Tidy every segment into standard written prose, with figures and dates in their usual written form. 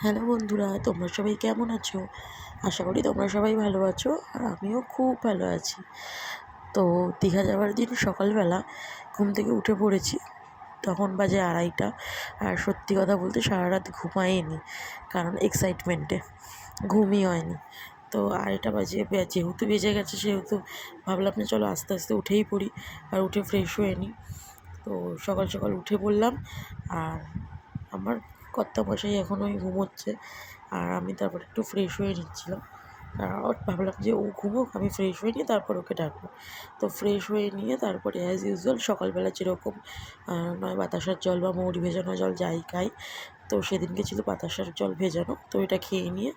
Hello বন্ধুরা, তোমরা সবাই কেমন আছো? আশা করি তোমরা সবাই ভালো আছো, আর আমিও খুব ভালো আছি। তো দীঘা যাওয়ার দিন সকালবেলা ঘুম থেকে উঠে পড়েছি, তখন বাজে 2:30। আর সত্যি কথা বলতে সারা রাত ঘুমাইনি, কারণ এক্সাইটমেন্টে ঘুমই হয়নি। তো 2:30 বাজে, যেহেতু বেজে গেছে সেহেতু ভাবলাম যে চলো আস্তে আস্তে উঠেই পড়ি, আর উঠে ফ্রেশ হয়ে নিই। তো সকাল সকাল উঠে পড়লাম, আর আমার কর্তামশাই এখনও ঘুমোচ্ছে, আর আমি তারপর একটু ফ্রেশ হয়ে নিচ্ছিলাম। আর ভাবলাম যে ও ঘুমোক, আমি ফ্রেশ হয়ে নিয়ে তারপর ওকে ডাকবো। তো ফ্রেশ হয়ে নিয়ে তারপরে অ্যাজ ইউজুয়াল সকালবেলা যেরকম নয় বাতাসার জল বা মৌরি ভেজানো জল যাই খাই, তো সেদিনকে ছিল বাতাসার জল ভেজানো, তো এটা খেয়ে নিয়ে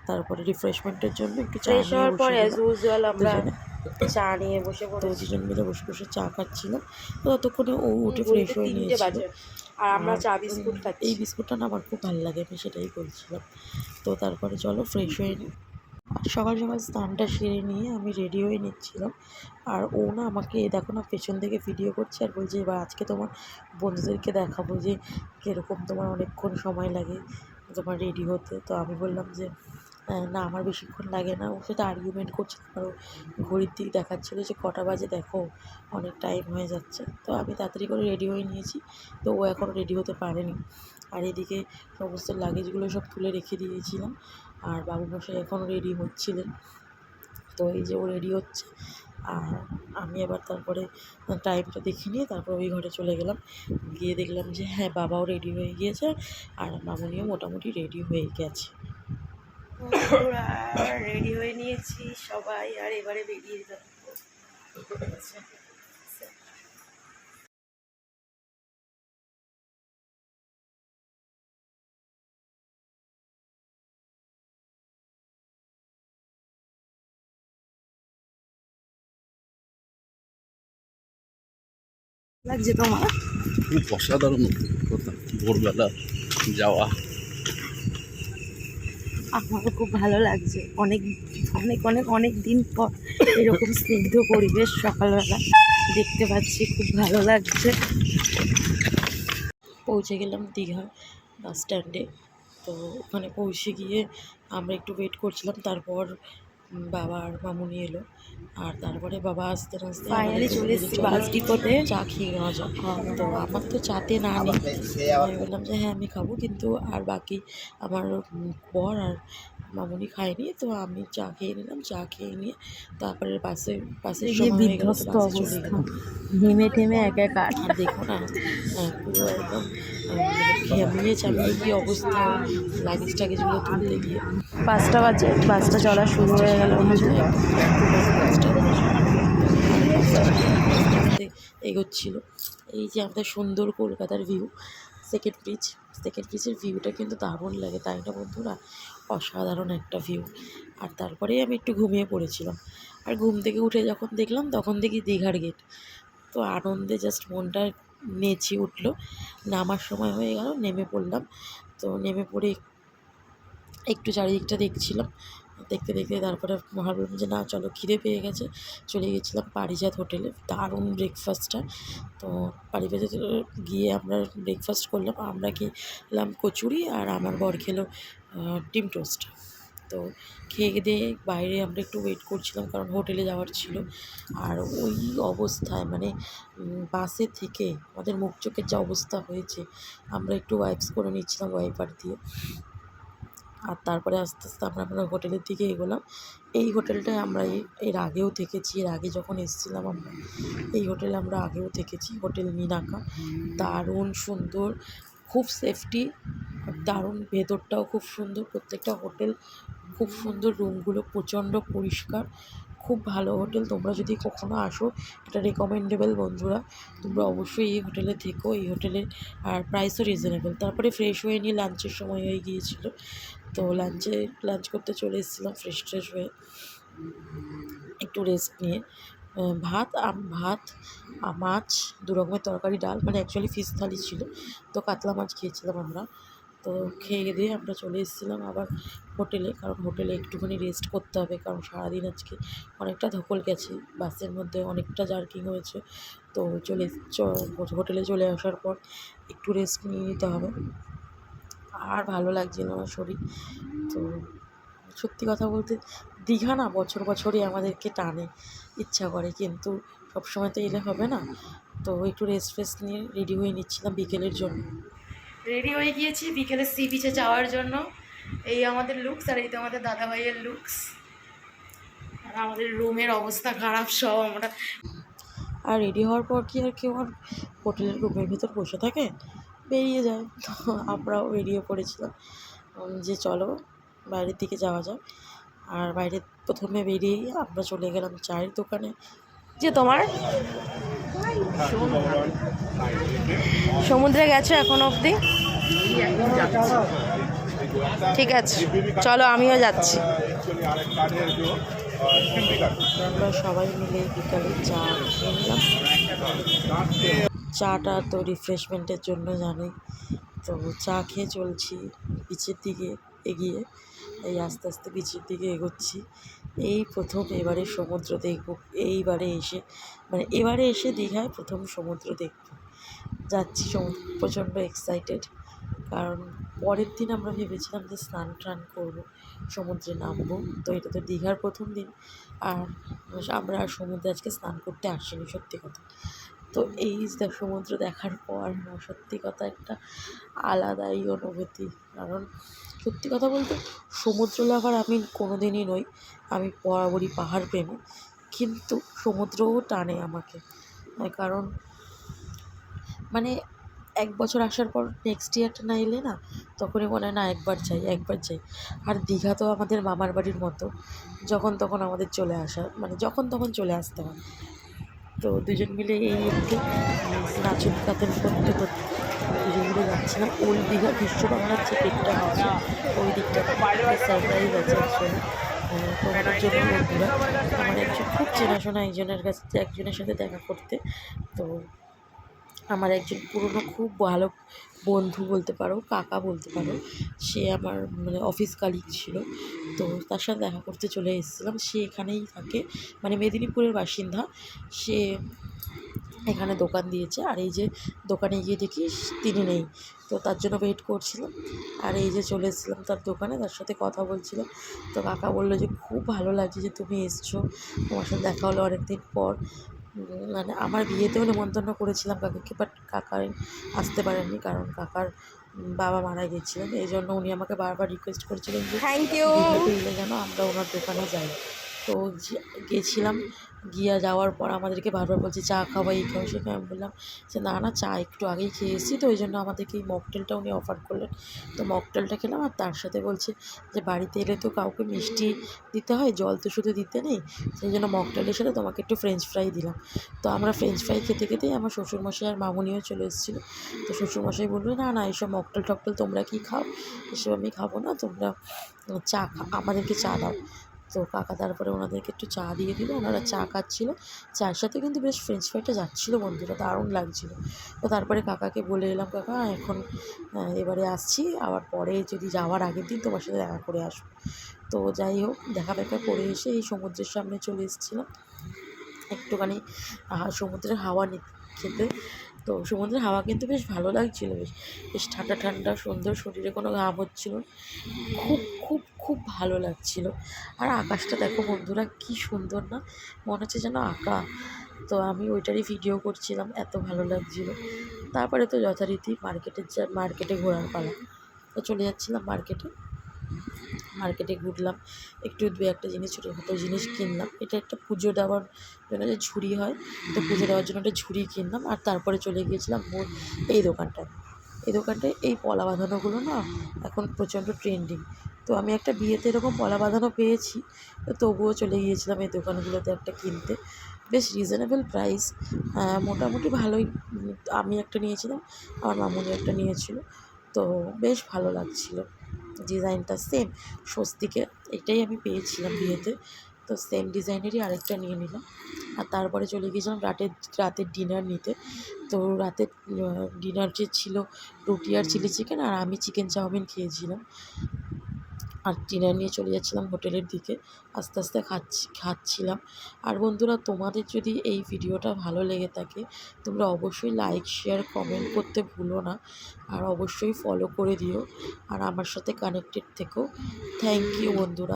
তারপরে রিফ্রেশমেন্টের জন্য একটু চা ফ্রেশ নিয়ে হওয়ার পর বসে অ্যাজ গেলাম ইউজুয়াল আমরা দুজনে। চা নিয়ে বসে তো পড়েছি। দুজন মিলে বসে বসে চা খাচ্ছিলাম। তো ততক্ষণে ও উঠে ফ্রেশ ঘড়িতে হয়ে 3টে নিয়েছিল। বাজে আর আমরা আর চা বিস্কুট এই খাচ্ছি। বিস্কুটটা না আমার খুব ভালো লাগে, আমি সেটাই বলছিলাম। তো তারপরে চলো ফ্রেশ হয়ে নিই। আর সকাল সকাল স্নানটা সেরে নিয়ে আমি রেডি হয়ে নিচ্ছিলাম। আর ও না আমাকে দেখো না পেছন থেকে ভিডিও করছে, আর বলছে এবার আজকে তোমার বন্ধুদেরকে দেখাবো যে কীরকম তোমার অনেকক্ষণ সময় লাগে তোমার রেডি হতে। তো আমি বললাম যে না আমার বেশিক্ষণ লাগে না। ওর সাথে আর্গুমেন্ট করছিল, আর ও ঘড়ির দিক দেখাচ্ছিলো যে কটা বাজে, দেখো অনেক টাইম হয়ে যাচ্ছে। তো আমি তাড়াতাড়ি করে রেডি হয়ে নিয়েছি, তো ও এখনও রেডি হতে পারেনি। আর এদিকে সমস্ত লাগেজগুলো সব তুলে রেখে দিয়েছিলাম, আর বাবুমশাই এখনও রেডি হচ্ছিলেন। তো এই যে ও রেডি হচ্ছে, আর আমি আবার তারপরে টাইমটা দেখে নিয়ে তারপর ওই ঘরে চলে গেলাম। গিয়ে দেখলাম যে হ্যাঁ বাবাও রেডি হয়ে গিয়েছে, আর মামুনিও মোটামুটি রেডি হয়ে গেছে। রেডি হয়ে নিয়েছি সবাই, আর এবারে বেরিয়ে যাবো। লাগছে তোমার? খুব অসাধারণ কথা, ভোরবেলা যাওয়া। আমারও খুব ভালো লাগছে, অনেক অনেক অনেক অনেক দিন পর এরকম স্নিগ্ধ পরিবেশ সকালবেলা দেখতে পাচ্ছি, খুব ভালো লাগছে। পৌঁছে গেলাম দীঘা বাস স্ট্যান্ডে। তো ওখানে পৌঁছে গিয়ে আমরা একটু ওয়েট করছিলাম, তারপর বাবা আর মামুনি এলো। আর তারপরে বাবা আসতে আসতে ফাইনালি চলে এসেছি বাস ডিপোতে। চা খেয়ে নেওয়া যাক। তো আমার তো চাতে না নেই, আমি বললাম যে হ্যাঁ আমি খাবো, কিন্তু আর বাকি আমার বর আর মামুনি খায়নি, তো আমি চা খেয়ে নিলাম। চা খেয়ে নিয়ে তারপরে বাসের এই যে সময় হয়ে গেল, তো বিধ্বস্ত বাসে চলে অবস্থা, গেলাম। ঘেমে টেমে একাকার। আর দেখো না পুরো একদম ঘেমিয়ে চামিয়ে কি অবস্থা লাগেজ টাগেজগুলো তুলতে গিয়ে। 5টা বাজে, বাসটা চলা শুরু হয়ে গেল। আস্তে আস্তে এগোচ্ছিল। এই যে আমাদের সুন্দর কলকাতার ভিউ, সেকেন্ড ব্রিজের ভিউটা কিন্তু দারুণ লাগে, তাই না বন্ধুরা? অসাধারণ একটা ভিউ। আর তারপরেই আমি একটু ঘুমিয়ে পড়েছিলাম, আর ঘুম থেকে উঠে যখন দেখলাম তখন দেখি দীঘার গেট। তো আনন্দে জাস্ট মনটা নেচে উঠলো। নামার সময় হয়ে গেল, নেমে পড়লাম। তো নেমে পড়ে একটু চারিদিকটা দেখছিলাম, দেখতে দেখতে তারপরে ভাবলাম যে না চলো, খিদে পেয়ে গেছে। চলে গেছিলাম পারিজাত হোটেলে, দারুণ ব্রেকফাস্টটা। তো পারিজাত গিয়ে আমরা ব্রেকফাস্ট করলাম। আমরা খেলাম কচুরি, আর আমার বর খেলো ডিম টোস্ট। তো খেয়ে দিয়ে বাইরে আমরা একটু ওয়েট করছিলাম, কারণ হোটেলে যাওয়ার ছিল। আর ওই অবস্থায় মানে বাসে থেকে আমাদের মুখ চোখের যা অবস্থা হয়েছে, আমরা একটু ওয়াইপস করে নিচ্ছিলাম ওয়াইপার দিয়ে। আর তারপরে আস্তে আস্তে আমরা হোটেলের দিকে এগোলাম। এই হোটেলটায় আমরা এর আগেও থেকেছি, এর আগে যখন এসেছিলাম আমরা এই হোটেলে আমরা আগেও থেকেছি, হোটেল মিনাকা। দারুণ সুন্দর, খুব সেফটি, দারুণ, ভেতরটাও খুব সুন্দর। প্রত্যেকটা হোটেল খুব সুন্দর, রুমগুলো প্রচণ্ড পরিষ্কার, খুব ভালো হোটেল। তোমরা যদি কখনো আসো, এটা রেকমেন্ডেবল বন্ধুরা, তোমরা অবশ্যই এই হোটেলে থেকো। এই হোটেলের আর প্রাইসও রিজনেবল। তারপরে ফ্রেশ হয়ে নিয়ে লাঞ্চের সময় হয়ে গিয়েছিলো, তো লাঞ্চ করতে চলে এসেছিলাম ফ্রেশ ট্রেশ হয়ে, একটু রেস্ট নিয়ে। ভাত মাছ, 2 রকমের তরকারি, ডাল, মানে অ্যাকচুয়ালি ফিশ থালি ছিল, তো কাতলা মাছ খেয়েছিলাম আমরা। তো খেয়ে দিয়ে আমরা চলে এসেছিলাম আবার হোটেলে, কারণ হোটেলে একটুখানি রেস্ট করতে হবে, কারণ সারাদিন আজকে অনেকটা ধকল গেছে, বাসের মধ্যে অনেকটা জার্কিং হয়েছে। তো হোটেলে চলে আসার পর একটু রেস্ট নিয়ে নিতে হবে। আর ভালো লাগছিল না শরীর। তো সত্যি কথা বলতে দীঘা না বছর বছরই আমাদেরকে টানে, ইচ্ছা করে, কিন্তু সবসময় তো এলে হবে না। তো একটু রেস্ট ফেস্ট নিয়ে রেডি হয়ে নিচ্ছিলাম বিকেলের জন্য। রেডি হয়ে গিয়েছি বিকেলে সি বিচে যাওয়ার জন্য। এই আমাদের লুকস, আর এই তো আমাদের দাদাভাইয়ের লুকস। আর আমাদের রুমের অবস্থা খারাপ সব আমরা। আর রেডি হওয়ার পর কি আর কেউ আর হোটেলের রুমের ভিতর বসে থাকে, বেরিয়ে যায়। তো আমরাও বেরিয়ে পড়েছিলাম যে চলো বাইরের দিকে যাওয়া যায়। আর বাইরে প্রথমে বেরিয়েই আমরা চলে গেলাম চায়ের দোকানে। যে তোমার সমুদ্রে গেছো এখন অবধি? ঠিক আছে, চলো আমিও যাচ্ছি। আমরা সবাই মিলে বিকালে চা খেয়ে নিলাম। চাটা তো রিফ্রেশমেন্টের জন্য জানোই। তো চা খেয়ে চলছি বিচের দিকে এগিয়ে। এই আস্তে আস্তে বিচের দিকে এগোচ্ছি। এই প্রথম এবারে সমুদ্র দেখব, এইবারে এসে মানে এবারে এসে দীঘায় প্রথম সমুদ্র দেখব। যাচ্ছি প্রচণ্ড এক্সাইটেড, কারণ পরের দিন আমরা ভেবেছিলাম যে স্নান টান করবো, সমুদ্রে নামবো। তো এটা তো দীঘার প্রথম দিন, আর আমরা আর সমুদ্রে আজকে স্নান করতে আসিনি সত্যি কথা। তো এই সমুদ্র দেখার পর না সত্যি কথা একটা আলাদাই অনুভূতি। কারণ সত্যি কথা বলতে সমুদ্র লাভার আমি কোনো দিনই নই, আমি বরাবরই পাহাড় প্রেমী, কিন্তু সমুদ্রও টানে আমাকে। কারণ মানে এক বছর আসার পর নেক্সট ইয়ারটা না এলে না তখনই মনে হয় না একবার যাই একবার যাই। আর দীঘা তো আমাদের মামার বাড়ির মতো, যখন তখন আমাদের চলে আসা, মানে যখন তখন চলে আসতে হয়। তো দুজন মিলে এই একটু নাচন কাতন করতে করতে দুজন মিলে যাচ্ছিলাম। ওল্ড দীঘা বিশ্ব বাংলার যে দিকটা আছে ওই দিকটা সারপ্রাইজ আছে অ্যাকচুয়ালি তোমাদের জন্য বন্ধুরা। আমার একজন খুব চেনাশোনা একজনের সাথে দেখা করতে। তো আমার একজন পুরনো খুব ভালো বন্ধু বলতে পারো, কাকা বলতে পারো, সে আমার মানে অফিস কালিগ ছিল। তো তার সাথে দেখা করতে চলে এসেছিলাম। সে এখানেই থাকে, মানে মেদিনীপুরের বাসিন্দা। সে এখানে দোকান দিয়েছে, আর এই যে দোকানে গিয়ে দেখি তিনি নেই, তো তার জন্য ওয়েট করছিলাম। আর এই যে চলে এসেছিলাম তার দোকানে, তার সাথে কথা বলছিলাম। তো কাকা বললো যে খুব ভালো লাগছে যে তুমি এসছো, তোমার সাথে দেখা হলো অনেক দিন পর। মানে আমার বিয়েতেও নেমন্তন্ন করেছিলাম কাকাকে, বাট কাকা আসতে পারেননি, কারণ কাকার বাবা মারা গেছিলেন। এই জন্য উনি আমাকে বারবার রিকোয়েস্ট করেছিলেন যে থ্যাংক ইউ। দীঘাতে এলে যেন আমরা ওনার দোকানে যাই। তো গেছিলাম, গিয়ে যাওয়ার পর আমাদেরকে বারবার বলছে চা খাওয়া এই খাওয়া সেখানে। আমি বললাম যে না না, চা একটু আগেই খেয়ে এসেছি, তো ওই জন্য আমাদেরকে এই মকটেলটা উনি অফার করলেন। তো মকটেলটা খেলাম, আর তার সাথে বলছে যে বাড়িতে এলে তো কাউকে মিষ্টি দিতে হয়, জল তো শুধু দিতে নেই, সেই জন্য মকটেলের সাথে তোমাকে একটু ফ্রেঞ্চ ফ্রাই দিলাম। তো আমরা ফ্রেঞ্চ ফ্রাই খেতে খেতেই আমার শ্বশুরমশাই আর মামুনিও চলে এসেছিলো। তো শ্বশুরমশাই বললো না না, এইসব মকটেল টকটেল তোমরা কি খাও, এসব আমি খাবো না, তোমরা চা আমাদেরকে চা দাও। তো কাকা তারপরে ওনাদেরকে একটু চা দিয়ে দিল, ওনারা চা খাচ্ছিলো, চায়ের সাথে কিন্তু বেশ ফ্রেঞ্চ ফ্রাইটা যাচ্ছিলো বন্ধুরা, দারুণ লাগছিলো। তো তারপরে কাকাকে বলে এলাম কাকা এখন এবারে আসছি, আবার পরে যদি যাওয়ার আগের দিন তোমার সাথে দেখা করে আসবো। তো যাই হোক, দেখা করে এসে এই সমুদ্রের সামনে চলে এসেছিলাম একটুখানি সমুদ্রের হাওয়া খেতে। তো সমুদ্রের হাওয়া কিন্তু বেশ ভালো লাগছিলো, বেশ বেশ ঠান্ডা ঠান্ডা সুন্দর, শরীরে কোনো ঘাম হচ্ছিলো, খুব খুব খুব ভালো লাগছিল। আর আকাশটা দেখো বন্ধুরা কী সুন্দর না, মনে হচ্ছে যেন আঁকা। তো আমি ওইটারই ভিডিও করছিলাম, এত ভালো লাগছিল। তারপরে তো যথারীতি মার্কেটে ঘোরার পালা। তো চলে যাচ্ছিলাম মার্কেটে ঘুরলাম, একটু দু একটা জিনিস ছোটোখাটো জিনিস কিনলাম। এটা একটা পুজো দেওয়ার জন্য যে ঝুড়ি হয়, তো পুজো দেওয়ার জন্য একটা ঝুড়ি কিনলাম। আর তারপরে চলে গিয়েছিলাম এই দোকানটায় এই পলা বাঁধানোগুলো না এখন প্রচণ্ড ট্রেন্ডিং। তো আমি একটা বিয়েতে এরকম পলা বাঁধানো পেয়েছি, তো তবুও চলে গিয়েছিলাম এই দোকানগুলোতে একটা কিনতে। বেশ রিজনেবল প্রাইস, মোটামুটি ভালোই। আমি একটা নিয়েছিলাম, আমার মামুনি একটা নিয়েছিল, তো বেশ ভালো লাগছিলো। ডিজাইনটা সেম স্বস্তিকের, এটাই আমি পেয়েছিলাম বিয়েতে, তো সেম ডিজাইনেরই আরেকটা নিয়ে নিলাম। আর তারপরে চলে গিয়েছিলাম রাতের ডিনার নিতে। তো রাতের ডিনার যে ছিল রুটি আর চিলি চিকেন, আর আমি চিকেন চাউমিন খেয়েছিলাম। আর ডিনার নিয়ে চলে যাচ্ছিলাম হোটেলের দিকে। আস্তে আস্তে খাচ্ছিলাম। আর বন্ধুরা, তোমাদের যদি এই ভিডিওটা ভালো লেগে থাকে তোমরা অবশ্যই লাইক শেয়ার কমেন্ট করতে ভুলো না, আর অবশ্যই ফলো করে দিও, আর আমার সাথে কানেক্টেড থেকো। থ্যাংক ইউ বন্ধুরা।